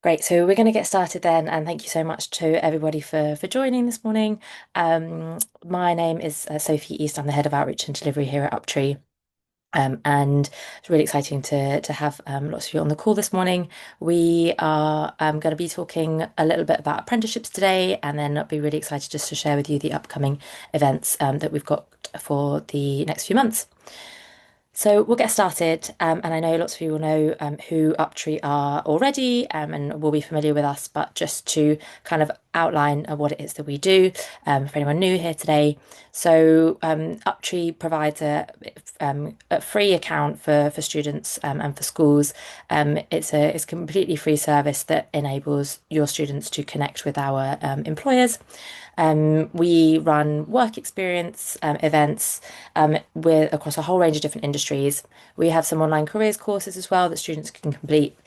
Great. So we're going to get started then, and thank you so much to everybody for joining this morning. My name is Sophie East. I'm the head of outreach and delivery here at Uptree. And it's really exciting to have lots of you on the call this morning. We are going to be talking a little bit about apprenticeships today, and then I'll be really excited just to share with you the upcoming events that we've got for the next few months. So we'll get started, and I know lots of you will know who Uptree are already, and will be familiar with us, but just to kind of outline what it is that we do for anyone new here today. So Uptree provides a free account for students and for schools. It's a completely free service that enables your students to connect with our employers. We run work experience events with across a whole range of different industries. We have some online careers courses as well that students can complete.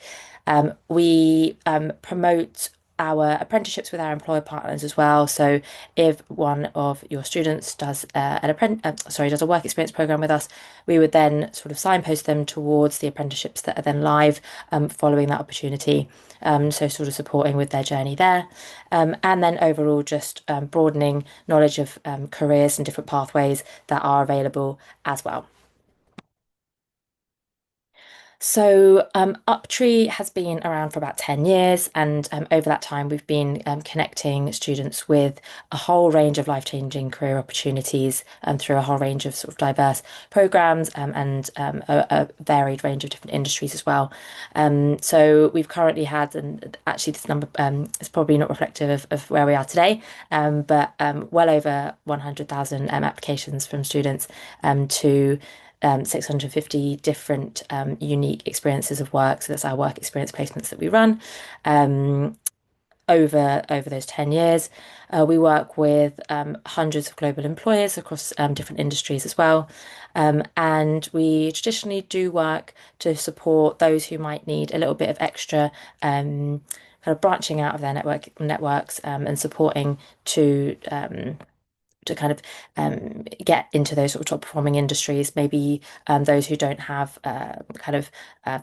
We promote our apprenticeships with our employer partners as well. So if one of your students does does a work experience program with us, we would then sort of signpost them towards the apprenticeships that are then live following that opportunity. So sort of supporting with their journey there. And then overall just broadening knowledge of careers and different pathways that are available as well. So, Uptree has been around for about 10 years, and over that time, we've been connecting students with a whole range of life-changing career opportunities through a whole range of sort of diverse programs and a varied range of different industries as well. So, we've currently had, and actually, this number is probably not reflective of where we are today, but well over 100,000 applications from students to 650 different unique experiences of work. So that's our work experience placements that we run over those 10 years. We work with hundreds of global employers across different industries as well. And we traditionally do work to support those who might need a little bit of extra kind of branching out of their networks and supporting to kind of get into those sort of top performing industries, maybe those who don't have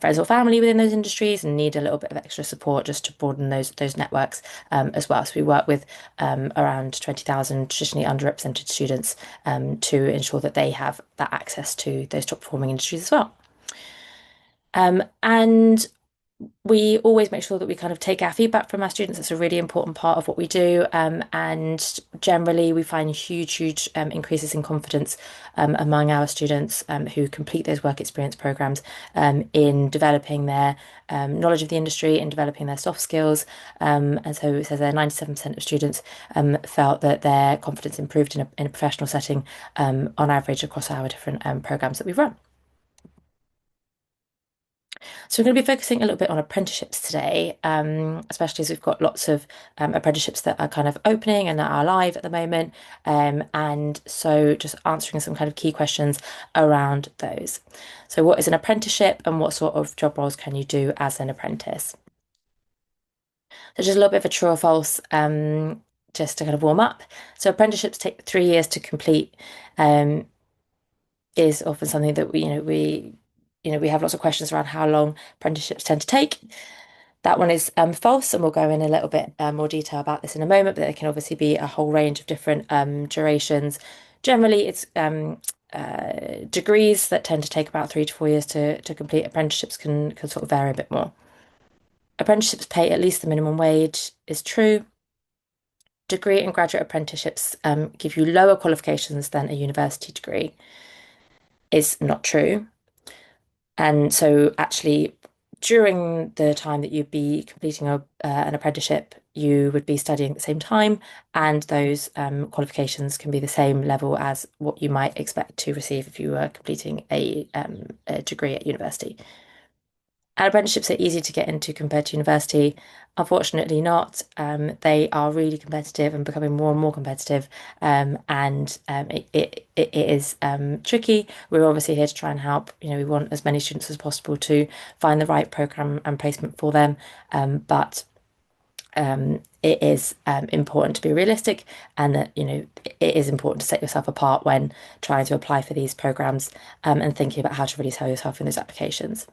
friends or family within those industries and need a little bit of extra support just to broaden those networks as well. So we work with around 20,000 traditionally underrepresented students to ensure that they have that access to those top performing industries as well. And we always make sure that we kind of take our feedback from our students. It's a really important part of what we do. And generally, we find huge increases in confidence among our students who complete those work experience programs in developing their knowledge of the industry, in developing their soft skills. And so it says that 97% of students felt that their confidence improved in a professional setting on average across our different programs that we run. So we're going to be focusing a little bit on apprenticeships today, especially as we've got lots of apprenticeships that are kind of opening and that are live at the moment. And so just answering some kind of key questions around those. So what is an apprenticeship and what sort of job roles can you do as an apprentice? So just a little bit of a true or false, just to kind of warm up. So apprenticeships take 3 years to complete. Is often something that we have lots of questions around how long apprenticeships tend to take. That one is false, and we'll go in a little bit more detail about this in a moment, but there can obviously be a whole range of different durations. Generally, it's degrees that tend to take about 3 to 4 years to complete. Apprenticeships can sort of vary a bit more. Apprenticeships pay at least the minimum wage is true. Degree and graduate apprenticeships give you lower qualifications than a university degree is not true. And so, actually, during the time that you'd be completing an apprenticeship, you would be studying at the same time, and those qualifications can be the same level as what you might expect to receive if you were completing a degree at university. And apprenticeships are easy to get into compared to university. Unfortunately, not. They are really competitive and becoming more and more competitive. And it is tricky. We're obviously here to try and help. We want as many students as possible to find the right program and placement for them. But it is important to be realistic, and that it is important to set yourself apart when trying to apply for these programs and thinking about how to really sell yourself in those applications.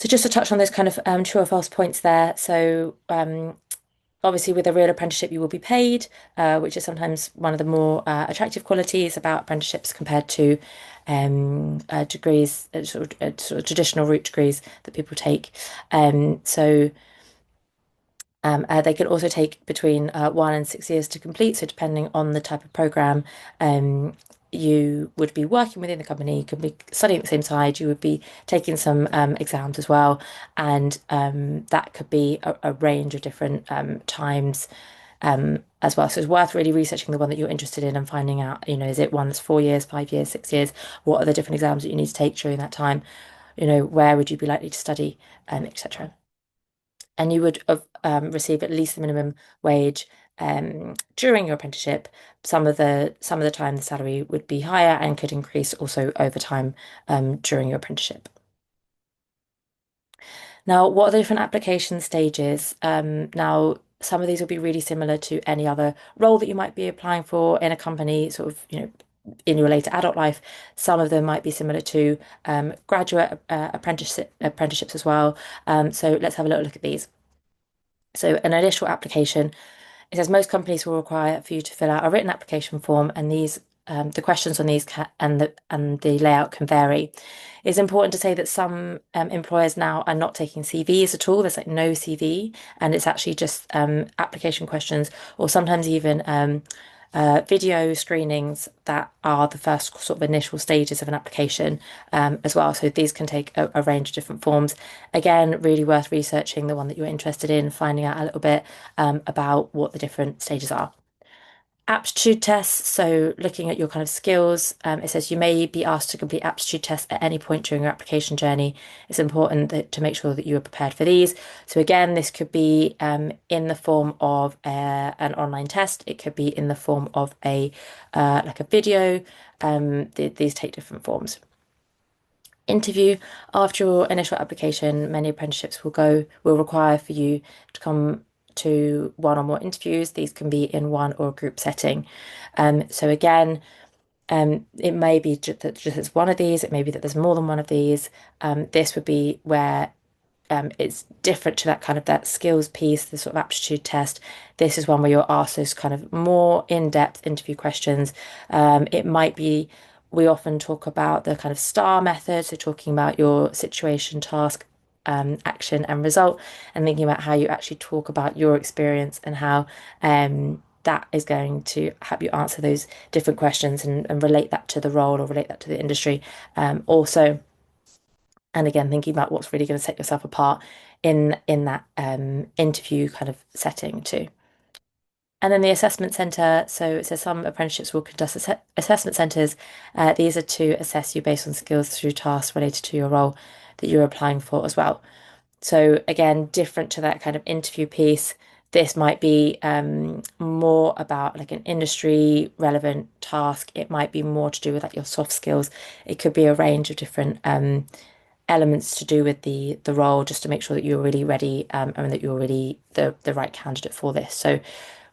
So just to touch on those kind of true or false points there. So obviously, with a real apprenticeship, you will be paid, which is sometimes one of the more attractive qualities about apprenticeships compared to degrees, sort of traditional route degrees that people take. So they can also take between 1 and 6 years to complete. So depending on the type of program you would be working within the company, you could be studying at the same side, you would be taking some exams as well. And that could be a range of different times as well. So it's worth really researching the one that you're interested in and finding out, is it one that's 4 years, 5 years, 6 years? What are the different exams that you need to take during that time? Where would you be likely to study, etc. And you would receive at least the minimum wage during your apprenticeship. Some of the time the salary would be higher and could increase also over time during your apprenticeship. Now, what are the different application stages? Now, some of these will be really similar to any other role that you might be applying for in a company, sort of, in your later adult life. Some of them might be similar to graduate apprenticeships as well. So let's have a little look at these. So an initial application, it says most companies will require for you to fill out a written application form, and the questions on these and the layout can vary. It's important to say that some employers now are not taking CVs at all. There's like no CV, and it's actually just application questions, or sometimes even video screenings that are the first sort of initial stages of an application as well. So these can take a range of different forms. Again, really worth researching the one that you're interested in, finding out a little bit about what the different stages are. Aptitude tests, so looking at your kind of skills, it says you may be asked to complete aptitude tests at any point during your application journey. It's important to make sure that you are prepared for these. So again, this could be in the form of an online test. It could be in the form of a like a video. These take different forms. Interview, after your initial application, many apprenticeships will require for you to come to one or more interviews. These can be in one or group setting. So again, it may be that just it's one of these, it may be that there's more than one of these. This would be where it's different to that kind of that skills piece, the sort of aptitude test. This is one where you're asked those kind of more in-depth interview questions. It might be, we often talk about the kind of STAR method, so talking about your situation, task, action, and result, and thinking about how you actually talk about your experience and how that is going to help you answer those different questions and relate that to the role or relate that to the industry. Also, and again, thinking about what's really going to set yourself apart in that interview kind of setting too. And then the assessment centre. So it says some apprenticeships will conduct assessment centres. These are to assess you based on skills through tasks related to your role that you're applying for as well. So again, different to that kind of interview piece. This might be more about like an industry relevant task. It might be more to do with like your soft skills. It could be a range of different elements to do with the role, just to make sure that you're really ready and that you're really the right candidate for this. So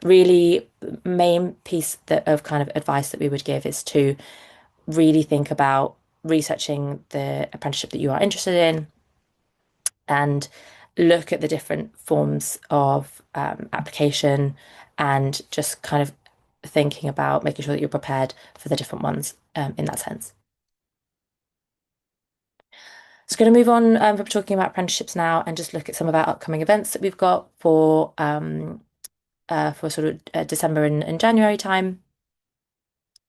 really main piece of kind of advice that we would give is to really think about researching the apprenticeship that you are interested in and look at the different forms of application and just kind of thinking about making sure that you're prepared for the different ones in that sense. So going to move on from talking about apprenticeships now and just look at some of our upcoming events that we've got for sort of December and January time.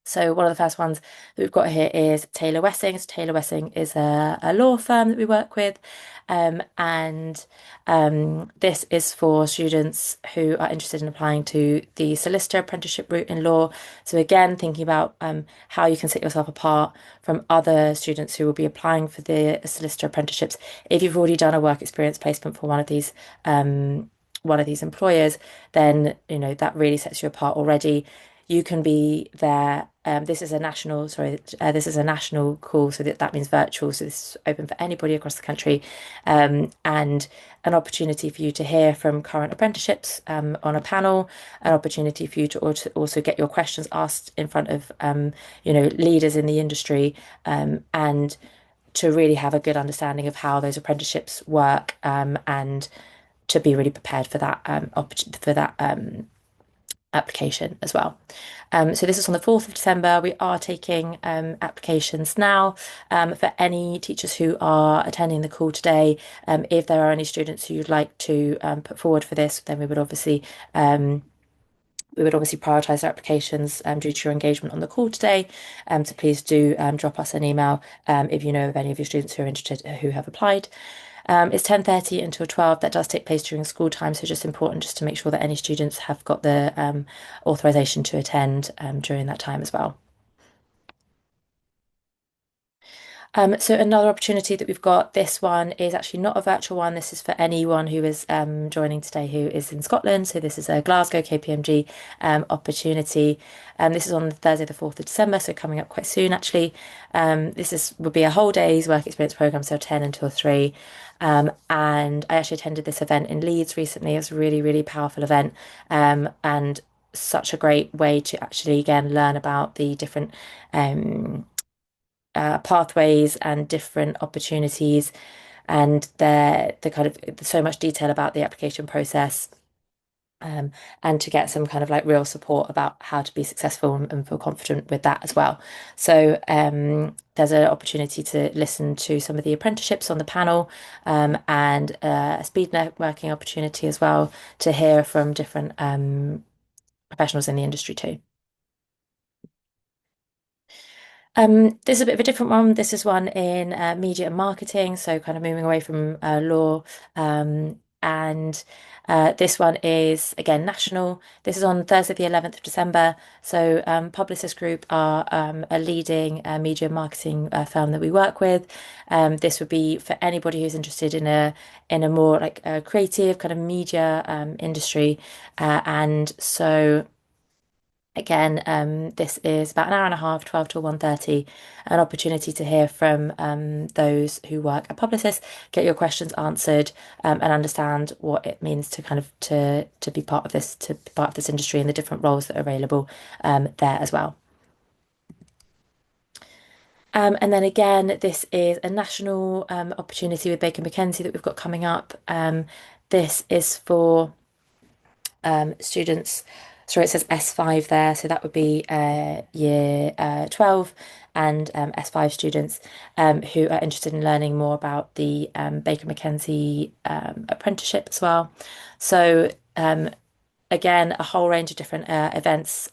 So one of the first ones that we've got here is Taylor Wessing. So Taylor Wessing is a law firm that we work with, and this is for students who are interested in applying to the solicitor apprenticeship route in law. So again, thinking about how you can set yourself apart from other students who will be applying for the solicitor apprenticeships. If you've already done a work experience placement for one of these employers, then that really sets you apart already. You can be there. This is a national, this is a national call, so that means virtual. So this is open for anybody across the country, and an opportunity for you to hear from current apprenticeships on a panel, an opportunity for you to also get your questions asked in front of leaders in the industry, and to really have a good understanding of how those apprenticeships work, and to be really prepared for that for that application as well. So this is on the 4th of December. We are taking applications now for any teachers who are attending the call today. If there are any students who you'd like to put forward for this, then um, we would obviously prioritise their applications due to your engagement on the call today. So please do drop us an email if you know of any of your students who are interested who have applied. It's 10:30 until 12. That does take place during school time, so just important just to make sure that any students have got the authorization to attend during that time as well. So another opportunity that we've got, this one is actually not a virtual one. This is for anyone who is joining today who is in Scotland. So this is a Glasgow KPMG opportunity. This is on Thursday, the 4th of December, so coming up quite soon actually. Will be a whole day's work experience program, so 10 until 3. And I actually attended this event in Leeds recently. It was a really, really powerful event. And such a great way to actually again learn about the different pathways and different opportunities, and the kind of so much detail about the application process, um, and to get some kind of like real support about how to be successful and feel confident with that as well. So there's an opportunity to listen to some of the apprenticeships on the panel, and a speed networking opportunity as well to hear from different professionals in the industry too. This is a bit of a different one. This is one in media and marketing, so kind of moving away from law. And this one is again national. This is on Thursday, the 11th of December. So Publicis Group are a leading media and marketing firm that we work with. This would be for anybody who's interested in a more like creative kind of media industry, and so. Again, this is about an hour and a half, 12 to 1:30, an opportunity to hear from those who work at Publicis, get your questions answered, and understand what it means to kind of to be part of to be part of this industry and the different roles that are available there as well. And then again, this is a national opportunity with Baker McKenzie that we've got coming up. This is for students. Sorry, it says S5 there, so that would be year 12 and S5 students who are interested in learning more about the Baker McKenzie apprenticeship as well. So again, a whole range of different events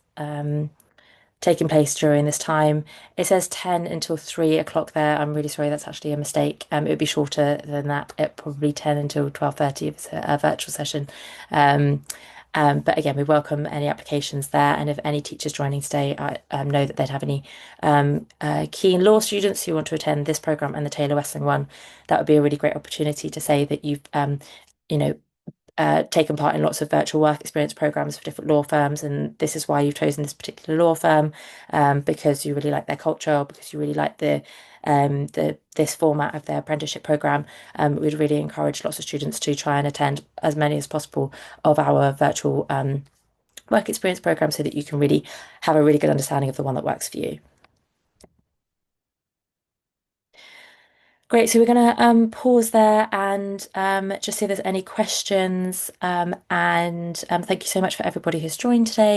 taking place during this time. It says 10 until 3 o'clock there. I'm really sorry, that's actually a mistake. It would be shorter than that. It probably 10 until 12:30 if it's a virtual session. Um, but again, we welcome any applications there. And if any teachers joining today know that they'd have any keen law students who want to attend this program and the Taylor Westling one, that would be a really great opportunity to say that you've you know, taken part in lots of virtual work experience programs for different law firms, and this is why you've chosen this particular law firm, because you really like their culture, or because you really like the this format of their apprenticeship program. We'd really encourage lots of students to try and attend as many as possible of our virtual work experience programs so that you can really have a really good understanding of the one that works for you. Great. So we're going to pause there and just see if there's any questions. And thank you so much for everybody who's joined today.